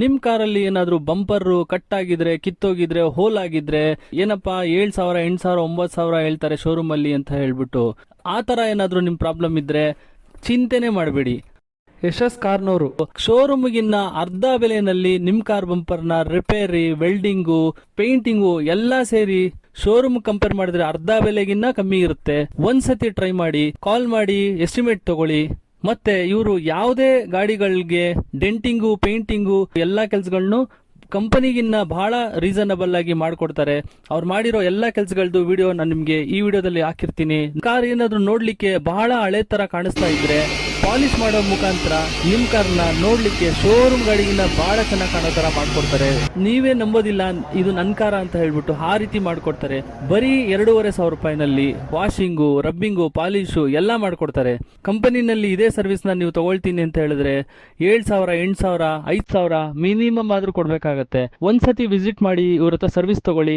ನಿಮ್ ಕಾರಲ್ಲಿ ಏನಾದ್ರೂ ಬಂಪರ್ ಕಟ್ ಆಗಿದ್ರೆ, ಕಿತ್ತೋಗಿದ್ರೆ, ಹೋಲ್ ಆಗಿದ್ರೆ ಏನಪ್ಪಾ 7,000 8,000 9,000 ಹೇಳ್ತಾರೆ ಶೋರೂಮ್ ಅಲ್ಲಿ ಅಂತ ಹೇಳ್ಬಿಟ್ಟು, ಆ ತರ ಏನಾದ್ರೂ ನಿಮ್ ಪ್ರಾಬ್ಲಮ್ ಇದ್ರೆ ಚಿಂತೆನೆ ಮಾಡಬೇಡಿ. ಯಶಸ್ ಕಾರ್ನವರು ಶೋರೂಮ್ಗಿನ್ನ ಅರ್ಧ ಬೆಲೆಯಲ್ಲಿ ನಿಮ್ ಕಾರ್ ಬಂಪರ್ನ ರಿಪೇರಿ, ವೆಲ್ಡಿಂಗು, ಪೇಂಟಿಂಗು ಎಲ್ಲಾ ಸೇರಿ ಶೋರೂಮ್ ಕಂಪೇರ್ ಮಾಡಿದ್ರೆ ಅರ್ಧ ಬೆಲೆಗಿನ್ನ ಕಮ್ಮಿ ಇರುತ್ತೆ. ಒಂದ್ಸತಿ ಟ್ರೈ ಮಾಡಿ, ಕಾಲ್ ಮಾಡಿ, ಎಸ್ಟಿಮೇಟ್ ತಗೊಳ್ಳಿ. ಮತ್ತೆ ಇವರು ಯಾವುದೇ ಗಾಡಿಗಳಿಗೆ ಡೆಂಟಿಂಗು, ಪೇಂಟಿಂಗು ಎಲ್ಲಾ ಕೆಲಸಗಳನ್ನು ಕಂಪನಿಗಿನ್ನ ಬಹಳ ರೀಸನಬಲ್ ಆಗಿ ಮಾಡ್ಕೊಡ್ತಾರೆ. ಅವ್ರು ಮಾಡಿರೋ ಎಲ್ಲಾ ಕೆಲಸಗಳದ್ದು ವಿಡಿಯೋ ನಾನು ನಿಮ್ಗೆ ಈ ವಿಡಿಯೋದಲ್ಲಿ ಹಾಕಿರ್ತೀನಿ. ಕಾರ್ ಏನಾದ್ರೂ ನೋಡ್ಲಿಕ್ಕೆ ಬಹಳ ಹಳೆ ತರ ಕಾಣಿಸ್ತಾ ಇದ್ರೆ ಪಾಲಿಶ್ ಮಾಡೋ ಮುಖಾಂತರ ನಿಮ್ ಕಾರ್ನ ನೋಡ್ಲಿಕ್ಕೆ ಶೋರೂಮ್ ಗಾಡಿಗಿನ್ನ ಬಹಳ ಚೆನ್ನಾಗಿ ಕಾಣೋ ತರ ಮಾಡ್ಕೊಡ್ತಾರೆ. ನೀವೇ ನಂಬೋದಿಲ್ಲ ಇದು ನನ್ ಕಾರ ಅಂತ ಹೇಳ್ಬಿಟ್ಟು ಆ ರೀತಿ ಮಾಡ್ಕೊಡ್ತಾರೆ. ಬರೀ 2,500 ರೂಪಾಯಿನಲ್ಲಿ ವಾಷಿಂಗು, ರಬ್ಬಿಂಗು, ಪಾಲಿಶು ಎಲ್ಲಾ ಮಾಡ್ಕೊಡ್ತಾರೆ. ಕಂಪನಿನಲ್ಲಿ ಇದೇ ಸರ್ವಿಸ್ ನ ನೀವು ತಗೊಳ್ತೀನಿ ಅಂತ ಹೇಳಿದ್ರೆ 7,000 8,000 5,000 ಮಿನಿಮಮ್ ಆದ್ರೂ ಕೊಡ್ಬೇಕಾಗತ್ತೆ. ಒಂದ್ಸತಿ ವಿಸಿಟ್ ಮಾಡಿ, ಇವ್ರ ಹತ್ರ ಸರ್ವಿಸ್ ತಗೊಳ್ಳಿ.